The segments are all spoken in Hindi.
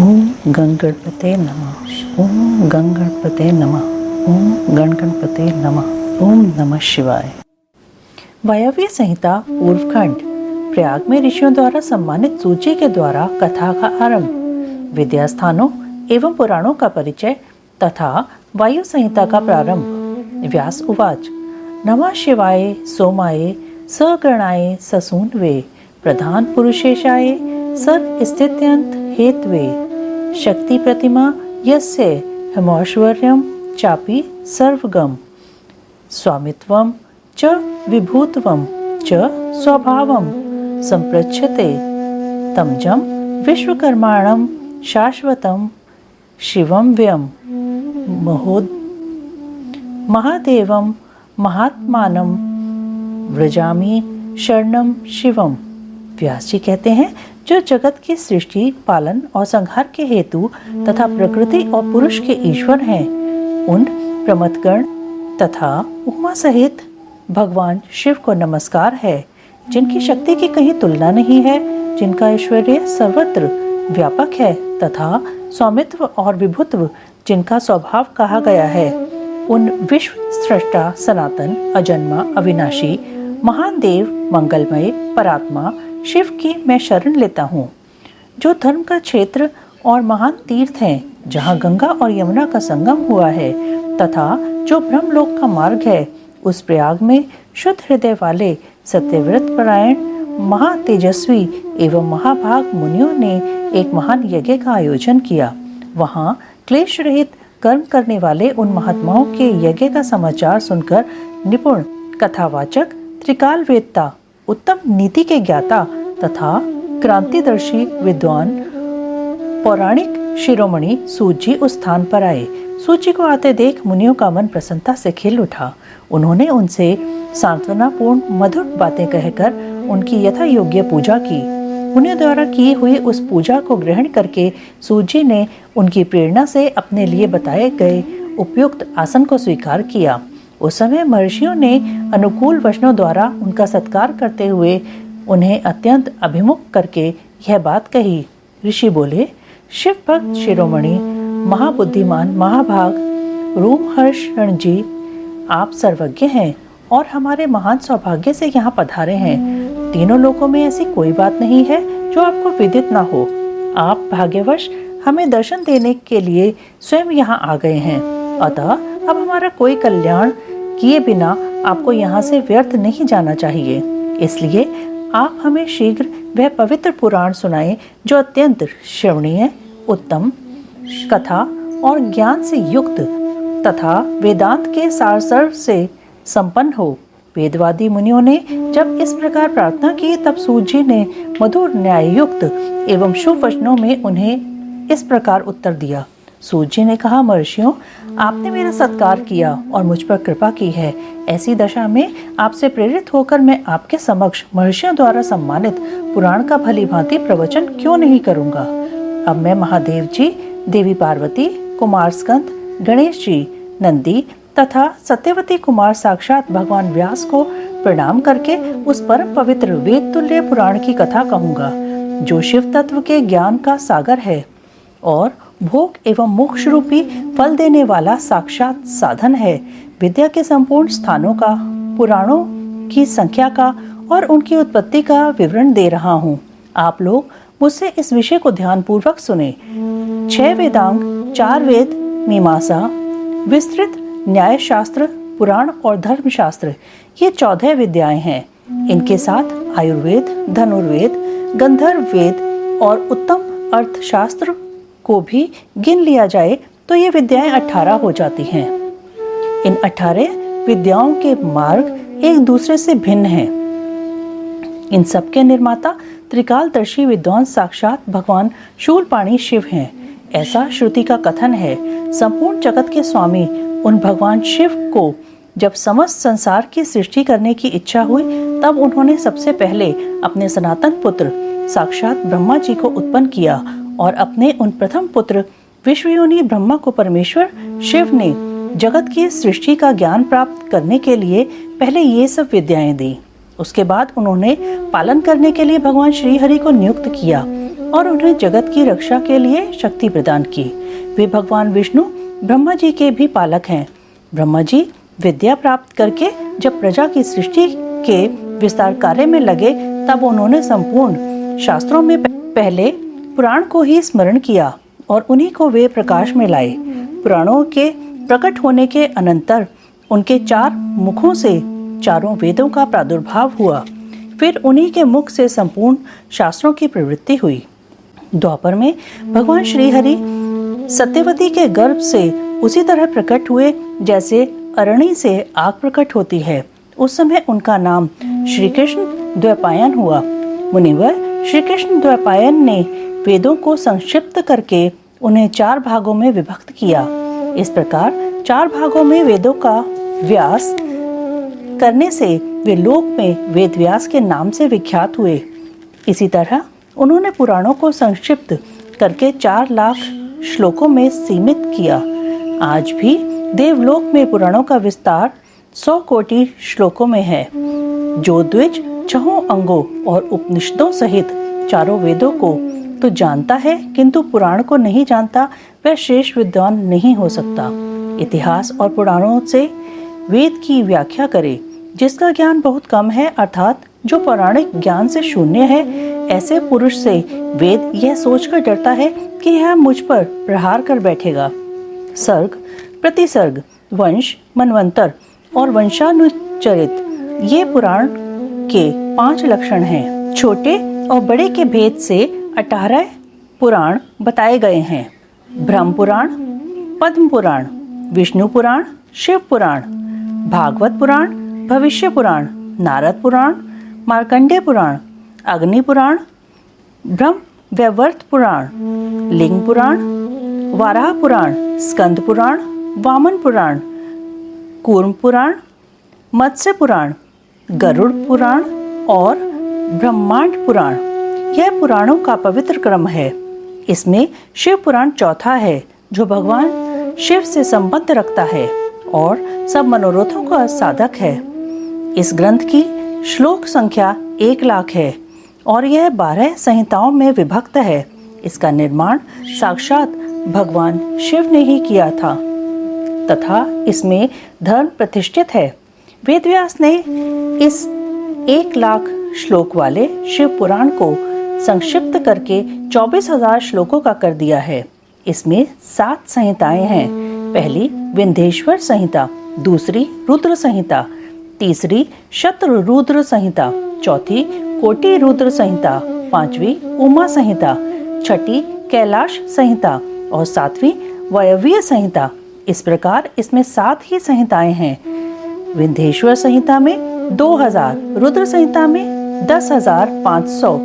ओम गणगणपते नमः। ओम गणगणपते नमः। ओम गणगणपते नमः। ओम नमः शिवाय। वायव्य संहिता पूर्व खंड। प्रयाग में ऋषियों द्वारा सम्मानित सूची के द्वारा कथा का आरंभ, विद्या स्थानों एवं पुराणों का परिचय तथा वायु संहिता का प्रारंभ। व्यास उवाच। नमः शिवाय सोमाय सगणाय ससूनवे प्रधान पुरुषेशाय सर्व स्थित्यंत हेतवे शक्ति प्रतिमा यस्य हिमैश्वर्यं चापि सर्वगम स्वामित्वं च विभूत्वं च स्वभावं संप्रच्छते तमजं विश्वकर्माणं शाश्वतं शिवं व्यं महादेवं महात्मानं व्रजामि शरणं शिवम। व्यास जी कहते हैं, जो जगत की सृष्टि, पालन और संहार के हेतु तथा प्रकृति और पुरुष के ईश्वर हैं, उन प्रमथगण तथा उमा सहित भगवान शिव को नमस्कार है, जिनकी शक्ति की कहीं तुलना नहीं है, जिनका ऐश्वर्य सर्वत्र व्यापक है तथा स्वामित्व और विभुत्व जिनका स्वभाव कहा गया है, उन विश्व सृष्टा सनातन अजन्मा अविनाशी महान देव मंगलमय परात्मा शिव की मैं शरण लेता हूँ, जो धर्म का क्षेत्र और महान तीर्थ हैं, जहाँ गंगा और यमुना का संगम हुआ है तथा जो ब्रह्मलोक का मार्ग है, उस प्रयाग में शुद्ध हृदय वाले सत्यव्रत परायण महातेजस्वी एवं महाभाग मुनियों ने एक महान यज्ञ का आयोजन किया। वहाँ क्लेश रहित कर्म करने वाले उन महात्माओं के यज्ञ का समाचार सुनकर निपुण कथावाचक, त्रिकाल वेदता, उत्तम नीति के ज्ञाता तथा क्रांतिदर्शी विद्वान पौराणिक शिरोमणि सूत जी उस स्थान पर आए। सूत जी को आते देख मुनियों का मन प्रसन्नता से खिल उठा। उन्होंने उनसे सांत्वनापूर्ण मधुर बातें कहकर उनकी यथा योग्य पूजा की। मुनियों द्वारा की हुई उस पूजा को ग्रहण करके सूत जी ने उनकी प्रेरणा से अपने लिए बताए गए उपयुक्त आसन को स्वीकार किया। उस समय महर्षियों ने अनुकूल वचनों द्वारा उनका सत्कार करते हुए उन्हें अत्यंत अभिमुख करके यह बात कही। ऋषि बोले, शिव भक्त शिरोमणि महाबुद्धिमान महाभाग रोमहर्षण जी, आप सर्वज्ञ हैं और हमारे महान सौभाग्य से यहाँ पधारे हैं। तीनों लोकों में ऐसी कोई बात नहीं है जो आपको विदित ना हो। आप भाग्यवश हमें दर्शन देने के लिए स्वयं यहाँ आ गए हैं, अतः अब हमारा कोई कल्याण किए बिना आपको यहाँ से व्यर्थ नहीं जाना चाहिए। इसलिए आप हमें शीघ्र वह पवित्र पुराण सुनाएं जो अत्यंत श्रवणीय, उत्तम कथा और ज्ञान से युक्त तथा वेदांत के सारस्वर से संपन्न हो। वेदवादी मुनियों ने जब इस प्रकार प्रार्थना की, तब सूत जी ने मधुर न्याय युक्त एवं शुभ वचनों में उन्हें इस प्रकार उत्तर दिया। सूत जी ने कहा, महर्षियों, आपने मेरा सत्कार किया और मुझ पर कृपा की है। ऐसी दशा में आपसे प्रेरित होकर मैं आपके समक्ष महर्षियों द्वारा सम्मानित पुराण का भली भांति प्रवचन क्यों नहीं करूंगा। अब मैं महादेव जी, देवी पार्वती, कुमार स्कंद, गणेश जी, नंदी तथा सत्यवती कुमार साक्षात भगवान व्यास को प्रणाम करके उस परम पवित्र वेद तुल्य पुराण की कथा कहूँगा, जो शिव तत्व के ज्ञान का सागर है और भोग एवं मोक्ष रूपी फल देने वाला साक्षात साधन है। विद्या के संपूर्ण स्थानों का, पुराणों की संख्या का और उनकी उत्पत्ति का विवरण दे रहा हूँ। आप लोग मुझसे इस विषय को ध्यान पूर्वक सुने। 6 वेदांग, 4 वेद, मीमांसा, विस्तृत न्याय शास्त्र, पुराण और धर्म शास्त्र, ये 14 विद्याएं हैं। इनके साथ आयुर्वेद, धनुर्वेद, गंधर्व वेद और उत्तम अर्थशास्त्र को भी गिन लिया जाए तो ये विद्याएं 18 हो जाती हैं। इन 18 विद्याओं के मार्ग एक दूसरे से भिन्न हैं। इन सब के निर्माता त्रिकालदर्शी विद्वान साक्षात भगवान शूलपाणी शिव हैं, ऐसा श्रुति का कथन है। संपूर्ण जगत के स्वामी उन भगवान शिव को जब समस्त संसार की सृष्टि करने की इच्छा हुई, तब उन्होंने सबसे पहले अपने सनातन पुत्र साक्षात ब्रह्मा जी को उत्पन्न किया और अपने उन प्रथम पुत्र विश्वयोनि ब्रह्मा को परमेश्वर शिव ने जगत की सृष्टि का ज्ञान प्राप्त करने के लिए पहले ये सब विद्याएं दी। उसके बाद उन्होंने पालन करने के लिए भगवान श्री हरि को नियुक्त किया और उन्हें जगत की रक्षा के लिए शक्ति प्रदान की। वे भगवान विष्णु ब्रह्मा जी के भी पालक हैं। ब्रह्मा जी विद्या प्राप्त करके जब प्रजा की सृष्टि के विस्तार कार्य में लगे, तब उन्होंने संपूर्ण शास्त्रों में पहले पुराण को ही स्मरण किया और उन्हीं को वे प्रकाश में लाए। पुराणों के प्रकट होने के अनंतर उनके 4 मुखों से चारों वेदों का प्रादुर्भाव हुआ। फिर उन्हीं के मुख से संपूर्ण शास्त्रों की प्रवृत्ति हुई। द्वापर में भगवान श्री हरि सत्यवती के गर्भ से उसी तरह प्रकट हुए जैसे अरणी से आग प्रकट होती है। उस समय उनका नाम श्री कृष्ण द्वैपायन हुआ। मुनिवर श्री कृष्ण द्वैपायन ने वेदों को संक्षिप्त करके उन्हें 4 भागों में विभक्त किया। इस प्रकार 4 भागों में वेदों का व्यास करने से वे लोक में वेद व्यास के नाम से विख्यात हुए। इसी तरह उन्होंने पुराणों को संक्षिप्त करके 4 लाख श्लोकों में सीमित किया। आज भी देवलोक में पुराणों का विस्तार 100 कोटि श्लोकों में है। जो द्विज 6 अंगों और उपनिषदों सहित चारों वेदों को तो जानता है, किंतु पुराण को नहीं जानता, वह श्रेष्ठ विद्वान नहीं हो सकता। इतिहास और पुराणों से वेद की व्याख्या करे। जिसका ज्ञान बहुत कम है, अर्थात जो पौराणिक ज्ञान से शून्य है, ऐसे पुरुष से वेद यह सोचकर डरता है कि यह मुझ पर प्रहार कर बैठेगा। सर्ग, प्रतिसर्ग, वंश, मनवंतर और वंशानुचरित ये पुराण के 5 लक्षण हैं। छोटे और बड़े के भेद से 18 पुराण बताए गए हैं। ब्रह्म पुराण, पद्म पुराण, विष्णु पुराण, शिव पुराण, भागवत पुराण, भविष्य पुराण, नारद पुराण, मार्कंडेय पुराण, अग्नि पुराण, ब्रह्म वैवर्त पुराण, लिंग पुराण, वाराह पुराण, स्कंद पुराण, वामन पुराण, कूर्म पुराण, मत्स्य पुराण, गरुड़ पुराण और ब्रह्मांड पुराण। यह पुराणों का पवित्र क्रम है। इसमें शिव पुराण चौथा है, जो भगवान शिव से संबंध रखता है और सब मनोरथों का साधक है। इस ग्रंथ की श्लोक संख्या 1 लाख है और यह 12 संहिताओं में विभक्त है। इसका निर्माण साक्षात भगवान शिव ने ही किया था तथा इसमें धर्म प्रतिष्ठित है। वेदव्यास ने इस 1 लाख श्लोक वाले शिव पुराण को संक्षिप्त करके 24,000 श्लोकों का कर दिया है। इसमें 7 संहिताएं हैं। पहली विंध्येश्वर संहिता, दूसरी रुद्र संहिता, तीसरी शत्र रुद्र संहिता, चौथी कोटि रुद्र संहिता, 5वीं उमा संहिता, 6ठी कैलाश संहिता और 7वीं वायव्य संहिता। इस प्रकार इसमें 7 ही संहिताएं हैं। विंध्येश्वर संहिता में 2000, रुद्र संहिता में 10,500,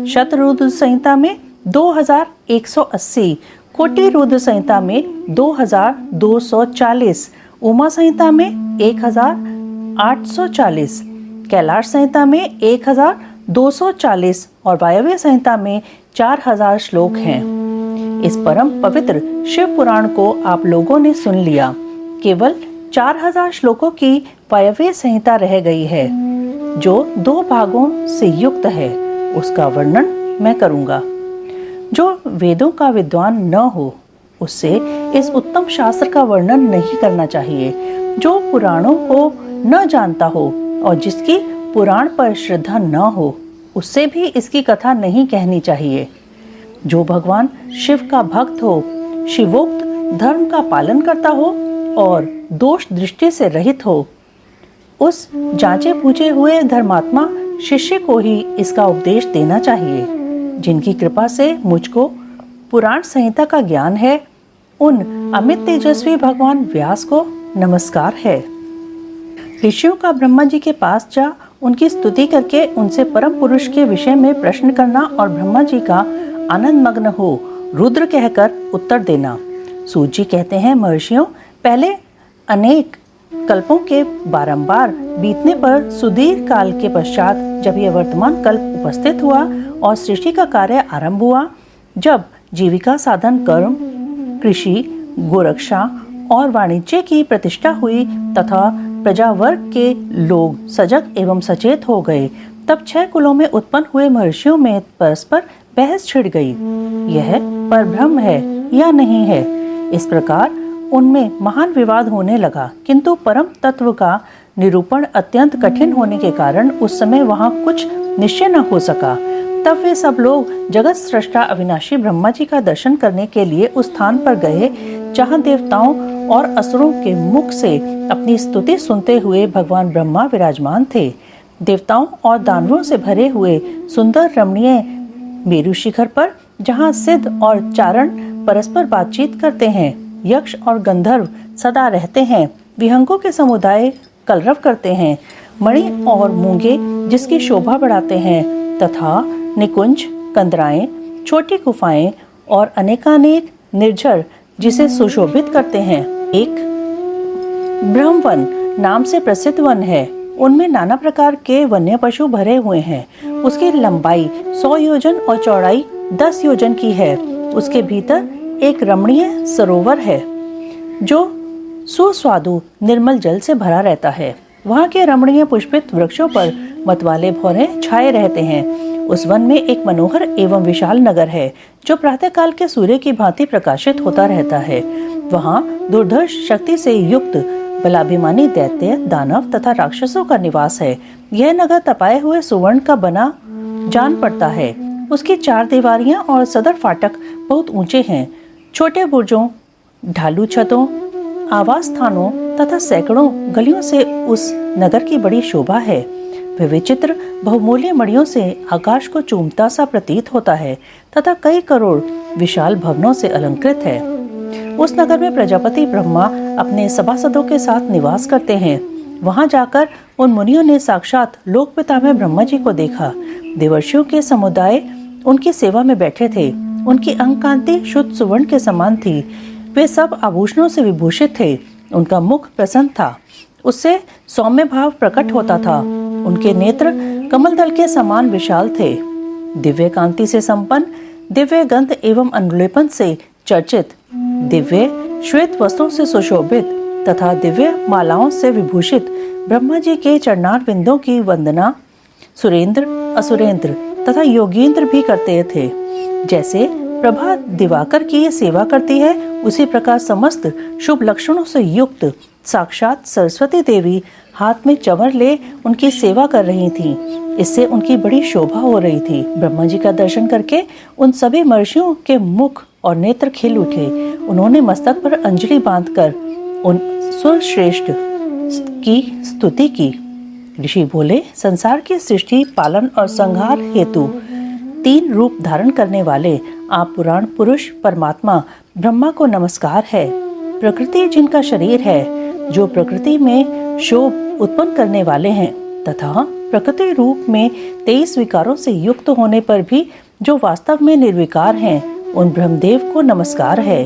शतरुद्र संहिता में 2,180, कोटि रुद्र संहिता में 2,240, उमा संहिता में 1,840, कैलाश संहिता में 1,240 और वायव्य संहिता में 4,000 श्लोक हैं। इस परम पवित्र शिव पुराण को आप लोगों ने सुन लिया। केवल 4,000 श्लोकों की वायव्य संहिता रह गई है, जो 2 भागों से युक्त है। उसका वर्णन मैं करूंगा। जो वेदों का विद्वान न हो, उससे इस उत्तम शास्त्र का वर्णन नहीं करना चाहिए। जो पुराणों को न जानता हो और जिसकी पुराण पर श्रद्धा न हो, उससे भी इसकी कथा नहीं कहनी चाहिए। जो भगवान शिव का भक्त हो, शिवोक्त धर्म का पालन करता हो और दोष दृष्टि से रहित हो, उस जांचे पूछे हुए धर्मात्मा शिष्य को ही इसका उपदेश देना चाहिए। जिनकी कृपा से मुझको पुराण संहिता का ज्ञान है, उन अमित तेजस्वी भगवान व्यास को नमस्कार है। ऋषियों का ब्रह्मा जी के पास जा उनकी स्तुति करके उनसे परम पुरुष के विषय में प्रश्न करना और ब्रह्मा जी का आनंद मग्न हो रुद्र कहकर उत्तर देना। सूत जी कहते हैं, महर्षियों, पहले अनेक कल्पों के बारंबार बीतने पर सुदीर्घ काल के पश्चात जब यह वर्तमान कल्प उपस्थित हुआ और सृष्टि का कार्य आरंभ हुआ, जब जीविका साधन कर्म, कृषि, गोरक्षा और वाणिज्य की प्रतिष्ठा हुई तथा प्रजावर्ग के लोग सजग एवं सचेत हो गए, तब 6 कुलों में उत्पन्न हुए महर्षियों में परस्पर बहस छिड़ गई, यह परब्रह्म है या नहीं है। इस प्रकार उनमें महान विवाद होने लगा, किंतु परम तत्व का निरूपण अत्यंत कठिन होने के कारण उस समय वहां कुछ निश्चय न हो सका। तब वे सब लोग जगत सृष्टा अविनाशी ब्रह्मा जी का दर्शन करने के लिए उस स्थान पर गए जहां देवताओं और असुरों के मुख से अपनी स्तुति सुनते हुए भगवान ब्रह्मा विराजमान थे। देवताओं और दानवों से भरे हुए सुंदर रमणीय मेरु शिखर पर जहां सिद्ध और चारण परस्पर बातचीत करते हैं, यक्ष और गंधर्व सदा रहते हैं, विहंगों के समुदाय कलरव करते हैं, मणि और मूंगे जिसकी शोभा बढ़ाते हैं, तथा निकुंज, कंदराएं, छोटी गुफाएं और अनेकानेक निर्झर जिसे सुशोभित करते हैं। एक ब्रह्मवन नाम से प्रसिद्ध वन है, उनमें नाना प्रकार के वन्य पशु भरे हुए हैं। उसकी लंबाई 100 योजन और चौड़ाई 10 योजन की है। उसके भीतर एक रमणीय सरोवर है जो सुस्वादु निर्मल जल से भरा रहता है। वहाँ के रमणीय पुष्पित वृक्षों पर मतवाले भौरे छाए रहते हैं। उस वन में एक मनोहर एवं विशाल नगर है जो प्रातःकाल के सूर्य की भांति प्रकाशित होता रहता है। वहाँ दुर्धर्ष शक्ति से युक्त बलाभिमानी दैत्य, दानव तथा राक्षसों का निवास है। यह नगर तपाए हुए सुवर्ण का बना जान पड़ता है। उसकी 4 दीवारियां और सदर फाटक बहुत ऊंचे हैं। छोटे बुर्जों, ढालू छतों, आवास स्थानों तथा सैकड़ों गलियों से उस नगर की बड़ी शोभा है। वह विचित्र बहुमूल्य मणियों से आकाश को चूमता सा प्रतीत होता है तथा कई करोड़ विशाल भवनों से अलंकृत है। उस नगर में प्रजापति ब्रह्मा अपने सभासदों के साथ निवास करते हैं। वहां जाकर उन मुनियों ने साक्षात लोकपिता में ब्रह्मा जी को देखा। देवर्षियों के समुदाय उनकी सेवा में बैठे थे। उनकी अंग कांति शुद्ध सुवर्ण के समान थी। वे सब आभूषणों से विभूषित थे। उनका मुख प्रसन्न था, उससे सौम्य भाव प्रकट होता था। उनके नेत्र कमल दल के समान विशाल थे। दिव्य कांति से संपन्न, दिव्य गंध एवं अनुलेपन से चर्चित, दिव्य श्वेत वस्त्रों से सुशोभित तथा दिव्य मालाओं से विभूषित ब्रह्मा जी के चरणार बिंदों की वंदना सुरेंद्र, असुरेंद्र तथा योगींद्र भी करते थे। जैसे प्रभा दिवाकर की सेवा करती है, उसी प्रकार समस्त शुभ लक्षणों से युक्त साक्षात सरस्वती देवी हाथ में चंवर ले उनकी सेवा कर रही थीं। इससे उनकी बड़ी शोभा हो रही थी। ब्रह्मा जी का दर्शन करके उन सभी महर्षियों के मुख और नेत्र खिल उठे। उन्होंने मस्तक पर अंजलि बांधकर उन सुरश्रेष्ठ की स्तुति की। ऋषि बोले, संसार की सृष्टि, पालन और संहार हेतु 3 रूप धारण करने वाले आप पुराण पुरुष परमात्मा ब्रह्मा को नमस्कार है। प्रकृति जिनका शरीर है, जो प्रकृति में शोभ उत्पन्न करने वाले हैं तथा प्रकृति रूप में 23 विकारों से युक्त होने पर भी जो वास्तव में निर्विकार हैं, उन ब्रह्मदेव को नमस्कार है।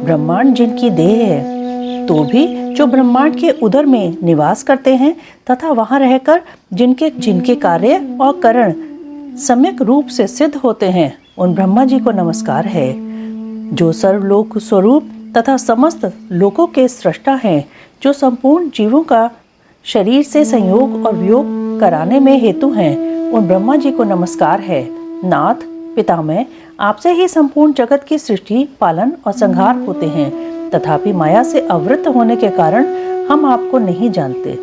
ब्रह्मांड जिनकी देह है, तो भी जो ब्रह्मांड के उदर में निवास करते हैं तथा वहां रहकर जिनके कार्य और कारण सम्यक रूप से सिद्ध होते हैं, उन ब्रह्मा जी को नमस्कार है। जो सर्वलोक स्वरूप तथा समस्त लोकों के सृष्टा हैं, जो संपूर्ण जीवों का शरीर से संयोग और वियोग कराने में हेतु हैं, उन ब्रह्मा जी को नमस्कार है। नाथ पितामह, आपसे ही संपूर्ण जगत की सृष्टि, पालन और संहार होते हैं, तथापि माया से आवृत होने के कारण हम आपको नहीं जानते।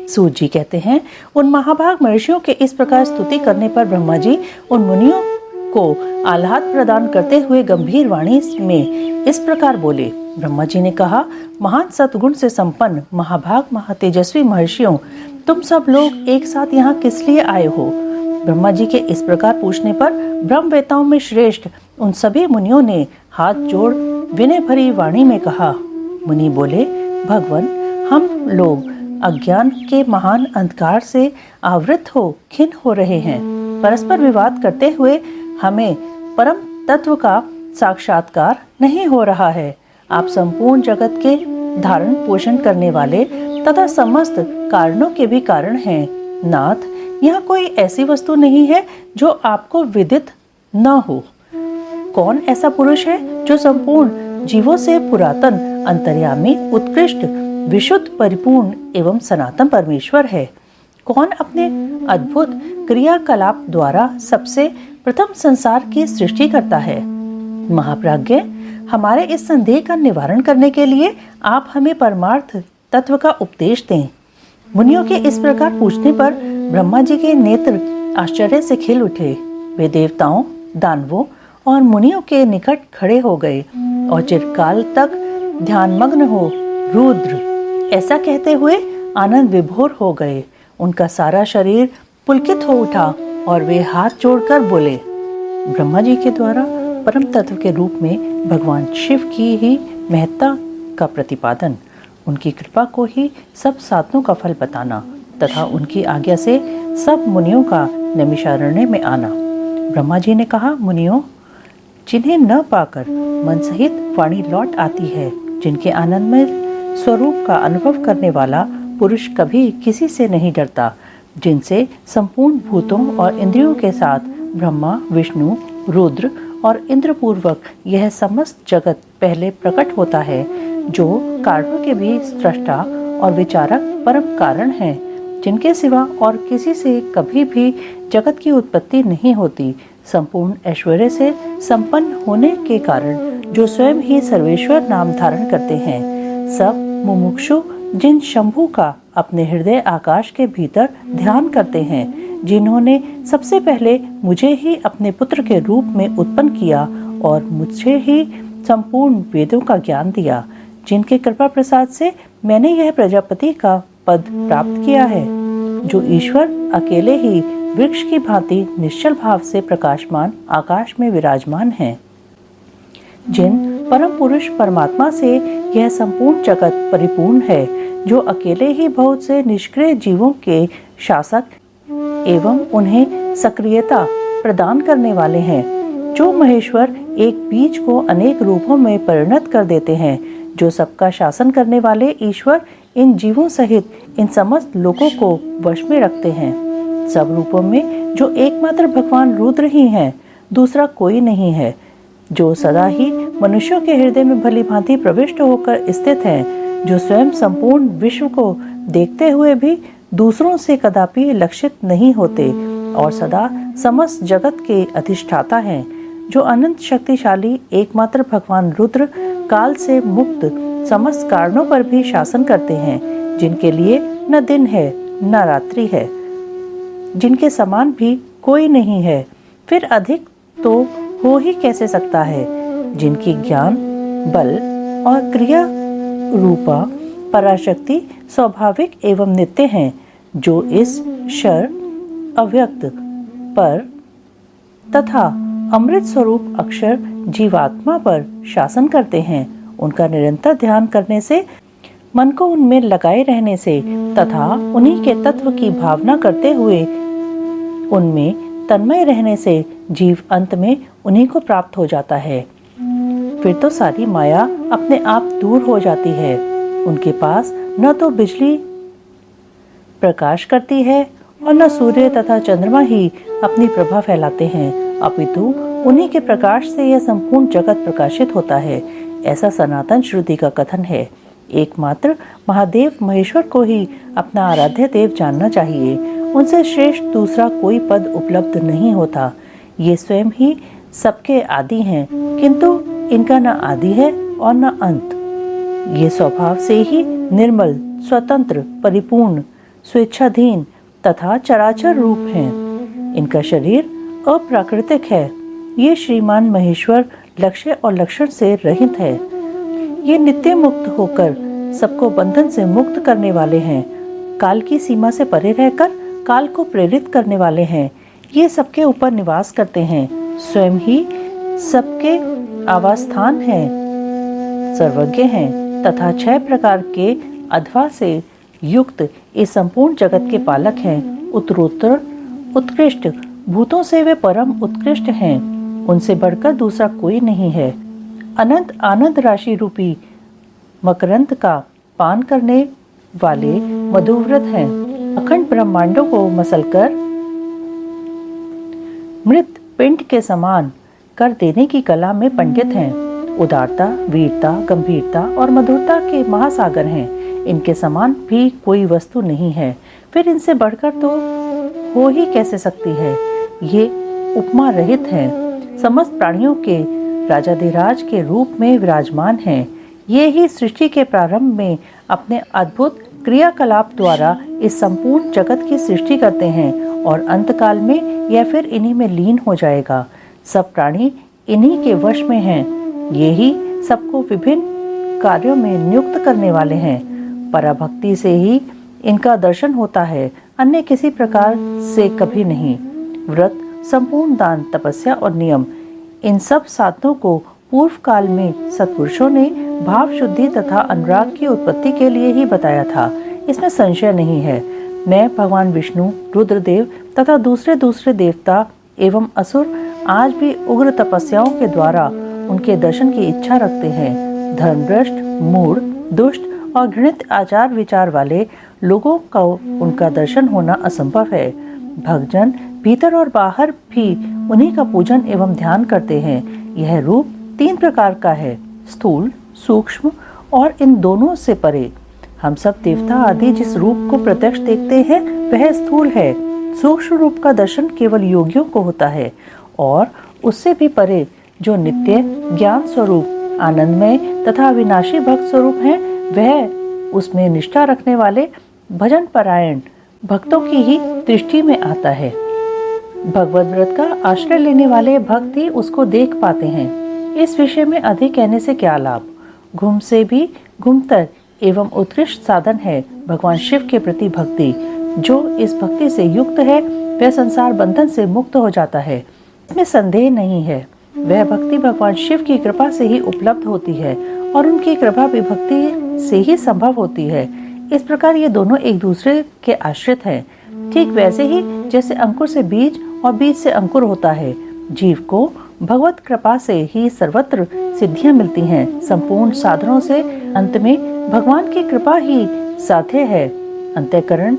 सूत जी कहते हैं, उन महाभाग महर्षियों के इस प्रकार स्तुति करने पर ब्रह्मा जी उन मुनियों को आह्लाद प्रदान करते हुए गंभीर वाणी में इस प्रकार बोले। ब्रह्मा जी ने कहा, महान सद्गुण से संपन्न महाभाग महातेजस्वी महर्षियों, तुम सब लोग एक साथ यहाँ किस लिए आए हो? ब्रह्मा जी के इस प्रकार पूछने पर ब्रह्मवेताओं में श्रेष्ठ उन सभी मुनियों ने हाथ जोड़ विनय भरी वाणी में कहा। मुनि बोले, भगवान, हम लोग अज्ञान के महान अंधकार से आवृत हो खिन्न हो रहे हैं। परस्पर विवाद करते हुए हमें परम तत्व का साक्षात्कार नहीं हो रहा है। आप संपूर्ण जगत के धारण पोषण करने वाले तथा समस्त कारणों के भी कारण हैं। नाथ, यहाँ कोई ऐसी वस्तु नहीं है जो आपको विदित न हो। कौन ऐसा पुरुष है जो संपूर्ण जीवों से पुरातन, अंतर्यामी, उत्कृष्ट, विशुद्ध, परिपूर्ण एवं सनातन परमेश्वर है? कौन अपने अद्भुत क्रियाकलाप द्वारा सबसे प्रथम संसार की सृष्टि करता है। महाप्राज्ञ, हमारे इस संदेह का निवारण करने के लिए आप हमें परमार्थ तत्व का उपदेश दें। मुनियों के इस प्रकार पूछने पर ब्रह्मा जी के नेत्र आश्चर्य से खिल उठे। वे देवताओं, दानवों और मुनियों के निकट खड़े हो गए और चिरकाल तक ध्यानमग्न हो रुद्र ऐसा कहते हुए आनंद विभोर हो गए। उनका सारा शरीर पुलकित हो उठा और वे हाथ जोड़कर बोले। ब्रह्मा जी के द्वारा परम तत्व के रूप में भगवान शिव की ही महत्ता का प्रतिपादन, उनकी कृपा को ही सब साधनों का फल बताना तथा उनकी आज्ञा से सब मुनियों का नैमिषारण्य में आना। ब्रह्मा जी ने कहा, मुनियों, जिन्हें न पाकर मन सहित वाणी लौट आती है, जिनके आनंदमय स्वरूप का अनुभव करने वाला पुरुष कभी किसी से नहीं डरता, जिनसे संपूर्ण भूतों और इंद्रियों के साथ ब्रह्मा, विष्णु, रुद्र और इंद्र पूर्वक यह समस्त जगत पहले प्रकट होता है, जो कारणों के भी सृष्टा और विचारक परम कारण हैं, जिनके सिवा और किसी से कभी भी जगत की उत्पत्ति नहीं होती, संपूर्ण ऐश्वर्य से संपन्न होने के कारण, जो स्वयं ही सर्वेश्वर नाम धारण करते हैं, सब मुमुक्षु जिन शंभु का अपने हृदय आकाश के भीतर ध्यान करते हैं, जिन्होंने सबसे पहले मुझे ही अपने पुत्र के रूप में उत्पन्न किया और मुझे ही संपूर्ण वेदों का ज्ञान दिया, जिनके कृपा प्रसाद से मैंने यह प्रजापति का पद प्राप्त किया है, जो ईश्वर अकेले ही वृक्ष की भांति निश्चल भाव से प्रकाशमान आकाश में विराजमान हैं, जिन परम पुरुष परमात्मा से यह संपूर्ण जगत परिपूर्ण है, जो अकेले ही बहुत से निष्क्रिय जीवों के शासक एवं उन्हें सक्रियता प्रदान करने वाले हैं, जो महेश्वर एक बीज को अनेक रूपों में परिणत कर देते हैं, जो सबका शासन करने वाले ईश्वर इन जीवों सहित इन समस्त लोगों को वश में रखते हैं, सब रूपों में जो एकमात्र भगवान रुद्र ही हैं, दूसरा कोई नहीं है, जो सदा ही मनुष्यों के हृदय में भली भांति प्रविष्ट होकर स्थित हैं, जो स्वयं संपूर्ण विश्व को देखते हुए भी दूसरों से कदापि लक्षित नहीं होते और सदा समस्त जगत के अधिष्ठाता हैं, जो अनंत शक्तिशाली एकमात्र भगवान रुद्र काल से मुक्त समस्त कारणों पर भी शासन करते हैं, जिनके लिए न दिन है न रात्रि है, जिनके समान भी कोई नहीं है, फिर अधिक तो हो ही कैसे सकता है, जिनकी ज्ञान, बल और क्रिया रूपा पराशक्ति स्वाभाविक एवं नित्य हैं, जो इस क्षर अव्यक्त पर तथा अमृत स्वरूप अक्षर जीवात्मा पर शासन करते हैं। उनका निरंतर ध्यान करने से, मन को उनमें लगाए रहने से तथा उन्हीं के तत्व की भावना करते हुए उनमें तन्मय रहने से जीव अंत में उन्हीं को प्राप्त हो जाता है। फिर तो सारी माया अपने आप दूर हो जाती है। उनके पास न तो बिजली प्रकाश करती है और न सूर्य तथा चंद्रमा ही अपनी प्रभा फैलाते हैं, अपितु उन्हीं के प्रकाश से यह संपूर्ण जगत प्रकाशित होता है, ऐसा सनातन श्रुति का कथन है। एकमात्र महादेव महेश्वर को ही अपना आराध्य देव जानना चाहिए। उनसे श्रेष्ठ दूसरा कोई पद उपलब्ध नहीं होता। ये स्वयं ही सबके आदि हैं, किंतु इनका न आदि है और न अंत। ये स्वभाव से ही निर्मल, स्वतंत्र, परिपूर्ण, स्वेच्छाधीन तथा चराचर रूप हैं। इनका शरीर अप्राकृतिक है। ये श्रीमान महेश्वर लक्ष्य और लक्षण से रहित है। ये नित्य मुक्त होकर सबको बंधन से मुक्त करने वाले हैं। काल की सीमा से परे रहकर काल को प्रेरित करने वाले हैं। ये सबके ऊपर निवास करते हैं, स्वयं ही सबके आवास स्थान हैं, सर्वज्ञ हैं तथा 6 प्रकार के अध्वा से युक्त इस संपूर्ण जगत के पालक हैं। उत्तरोत्तर उत्कृष्ट भूतों से वे परम उत्कृष्ट हैं। उनसे बढ़कर दूसरा कोई नहीं है। अनंत आनंद राशि रूपी मकरंद का पान करने वाले मधुव्रत हैं। अखंड ब्रह्मांडों को मसलकर मृत पिंड के समान कर देने की कला में पंडित हैं। उदारता, वीरता, गंभीरता और मधुरता के महासागर हैं। इनके समान भी कोई वस्तु नहीं है। फिर इनसे बढ़कर तो हो ही कैसे सकती है। ये उपमा रहित हैं, समस्त प्राणियों के राजाधिराज के रूप में विराजमान हैं। ये ही सृष्टि के प्रारंभ में अपने अद्भुत क्रियाकलाप द्वारा इस संपूर्ण जगत की सृष्टि करते हैं और अंतकाल में यह फिर इन्हीं में लीन हो जाएगा। सब प्राणी इन्हीं के वश में हैं। ये ही सबको विभिन्न कार्यों में नियुक्त करने वाले हैं। पराभक्ति से ही इनका दर्शन होता है, अन्य किसी प्रकार से कभी नहीं। व्रत, संपूर्ण दान, तपस्या और नियम, इन सब साधनों को पूर्व काल में सत्पुरुषों ने भाव शुद्धि तथा अनुराग की उत्पत्ति के लिए ही बताया था, इसमें संशय नहीं है। मैं, भगवान विष्णु, रुद्रदेव तथा दूसरे देवता एवं असुर आज भी उग्र तपस्याओं के द्वारा उनके दर्शन की इच्छा रखते हैं। धर्मभ्रष्ट, मूढ़, दुष्ट और घृणित आचार विचार वाले लोगों का उनका दर्शन होना असंभव है। भक्तजन भीतर और बाहर भी उन्हीं का पूजन एवं ध्यान करते हैं। यह रूप 3 प्रकार का है, स्थूल, सूक्ष्म और इन दोनों से परे। हम सब देवता आदि जिस रूप को प्रत्यक्ष देखते हैं वह स्थूल है। सूक्ष्म रूप का दर्शन केवल योगियों को होता है और उससे भी परे जो नित्य ज्ञान स्वरूप, आनंदमय तथा अविनाशी भक्त स्वरूप है, वह उसमें निष्ठा रखने वाले भजन परायण भक्तों की ही दृष्टि में आता है। भगवत व्रत का आश्रय लेने वाले भक्त ही उसको देख पाते हैं। इस विषय में अधिक कहने से क्या लाभ। घूम से भी घूमतर एवं उत्कृष्ट साधन है भगवान शिव के प्रति भक्ति। जो इस भक्ति से युक्त है वह संसार बंधन से मुक्त हो जाता है, इसमें संदेह नहीं है। वह भक्ति भगवान शिव की कृपा से ही उपलब्ध होती है और उनकी कृपा भी भक्ति से ही संभव होती है। इस प्रकार ये दोनों एक दूसरे के आश्रित हैं। ठीक वैसे ही जैसे अंकुर से बीज और बीज से अंकुर होता है। जीव को भगवत कृपा से ही सर्वत्र सिद्धियां मिलती हैं। संपूर्ण साधनों से अंत में भगवान की कृपा ही साध्य है। अंतःकरण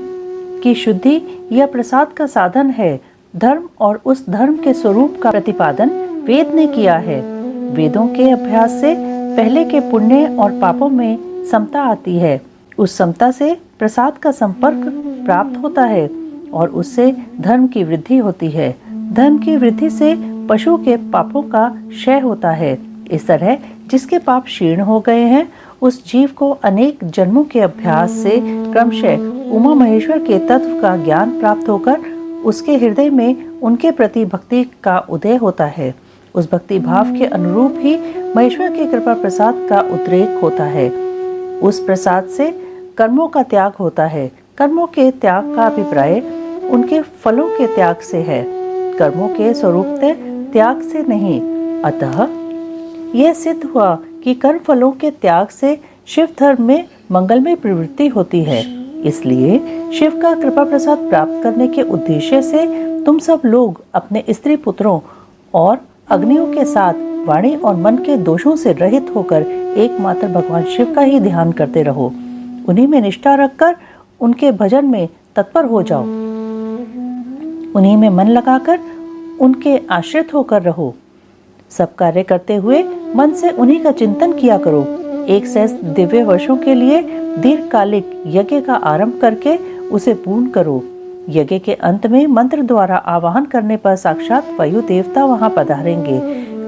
की शुद्धि यह प्रसाद का साधन है। धर्म और उस धर्म के स्वरूप का प्रतिपादन वेद ने किया है। वेदों के अभ्यास से पहले के पुण्य और पापों में समता आती है। उस समता से प्रसाद का संपर्क प्राप्त होता है और उससे धर्म की वृद्धि होती है। धर्म की वृद्धि से पशु के पापों का क्षय होता है। इस तरह जिसके पाप क्षीण हो गए हैं उस जीव को अनेक जन्मों के अभ्यास से क्रमशः उमा महेश्वर के तत्व का ज्ञान प्राप्त होकर उसके हृदय में उनके प्रति भक्ति का उदय होता है। उस भक्ति भाव के अनुरूप ही महेश्वर के कृपा प्रसाद का उद्रेक होता है। उस प्रसाद से कर्मों का त्याग होता है। कर्मों के त्याग का अभिप्राय उनके फलों के त्याग से है, कर्मों के स्वरूपतः त्याग से नहीं। अतः यह सिद्ध हुआ कि कर्म फलों के त्याग से शिव धर्म में मंगलमय प्रवृत्ति होती है। इसलिए शिव का कृपा प्रसाद प्राप्त करने के उद्देश्य से तुम सब लोग अपने स्त्री पुत्रों और अग्नियों के साथ वाणी और मन के दोषों से रहित होकर एकमात्र भगवान शिव का ही ध्यान करते रहो। उन्हीं में निष्ठा रखकर उनके भजन में तत्पर हो जाओ। उन्हीं में मन लगाकर उनके आश्रित होकर रहो। सब कार्य करते हुए मन से उन्हीं का चिंतन किया करो। 100 दिव्य वर्षों के लिए दीर्घकालिक यज्ञ का आरंभ करके उसे पूर्ण करो। यज्ञ के अंत में मंत्र द्वारा आवाहन करने पर साक्षात वायु देवता वहां पधारेंगे।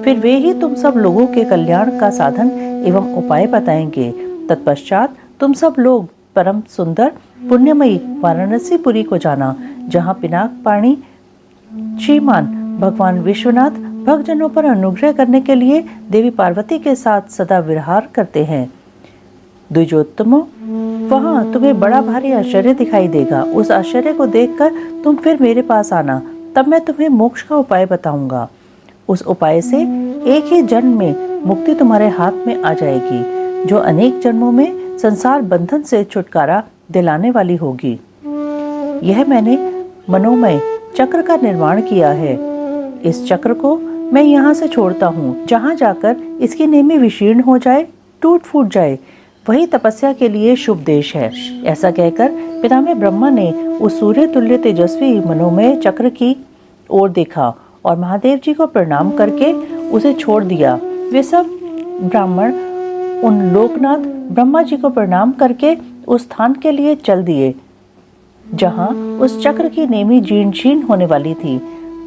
फिर वे ही तुम सब लोगों के कल्याण का साधन एवं उपाय बताएंगे। तत्पश्चात तुम सब लोग परम सुंदर पुण्यमयी वाराणसी पुरी को जाना, जहाँ पिनाक पाणी श्रीमान भगवान विश्वनाथ भक्तजनों पर अनुग्रह करने के लिए देवी पार्वती के साथ सदा विहार करते हैं। द्विजोत्तमों, वहाँ तुम्हें बड़ा भारी आश्चर्य दिखाई देगा। उस आश्चर्य को देखकर तुम फिर मेरे पास आना, तब मैं तुम्हें मोक्ष का उपाय बताऊंगा। उस उपाय से एक ही जन्म में मुक्ति तुम्हारे हाथ में आ जाएगी, जो अनेक जन्मों में संसार बंधन से छुटकारा दिलाने वाली होगी। यह मैंने मनोमय चक्र का निर्माण किया है। इस चक्र को मैं यहाँ से छोड़ता हूँ। जहाँ जाकर इसकी नेमी विशीर्ण हो जाए, टूट फूट जाए, वही तपस्या के लिए शुभ देश है। ऐसा कहकर पितामह ब्रह्मा ने उस सूर्य तुल्य तेजस्वी मनोमय चक्र की ओर देखा और महादेव जी को प्रणाम करके उसे छोड़ दिया। वे सब ब्राह्मण उन लोकनाथ ब्रह्मा जी को प्रणाम करके उस स्थान के लिए चल दिए जहाँ उस चक्र की नेमी जीर्ण शीर्ण होने वाली थी।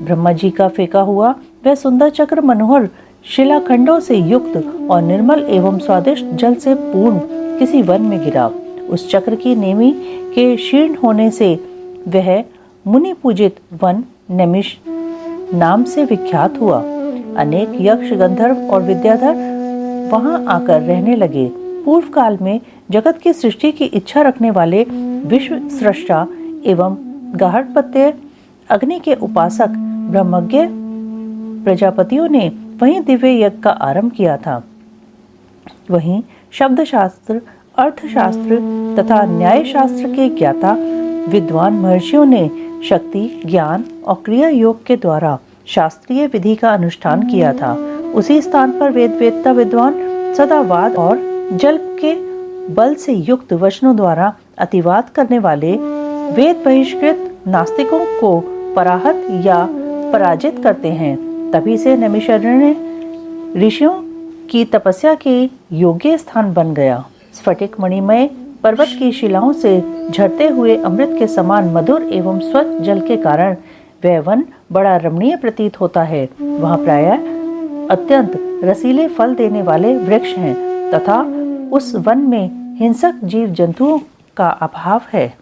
ब्रह्मा जी का फेंका हुआ वह सुंदर चक्र मनोहर शिलाखंडों से युक्त और निर्मल एवं स्वादिष्ट जल से पूर्ण किसी वन में गिरा। उस चक्र की नेमी के शीर्ण होने से वह मुनि पूजित वन नैमिष नाम से विख्यात हुआ। अनेक यक्ष, गंधर्व और विद्याधर वहां आकर रहने लगे। पूर्व काल में जगत की सृष्टि की इच्छा रखने वाले विश्व सृष्टा एवं गार्हपत्य अग्नि के उपासक ब्रह्मज्ञ प्रजापतियों ने वहीं दिव्य यज्ञ का आरंभ किया था। वहीं शब्द शास्त्र, अर्थशास्त्र तथा न्याय शास्त्र के ज्ञाता विद्वान महर्षियों ने शक्ति, ज्ञान और क्रिया योग के द्वारा शास्त्रीय विधि का अनुष्ठान किया था। उसी स्थान पर वेदवेत्ता विद्वान सदा वाद और जल के बल से युक्त वचनों द्वारा अतिवाद करने वाले वेद बहिष्कृत नास्तिकों को पराहत या पराजित करते हैं। तभी से नैमिषारण्य ऋषियों की तपस्या के योग्य स्थान बन गया। स्फटिक मणिमय पर्वत की शिलाओं से झरते हुए अमृत के समान मधुर एवं स्वच्छ जल के कारण वह वन बड़ा रमणीय प्रतीत होता है। वहाँ प्रायः अत्यंत रसीले फल देने वाले वृक्ष हैं तथा उस वन में हिंसक जीव जंतुओं का अभाव है।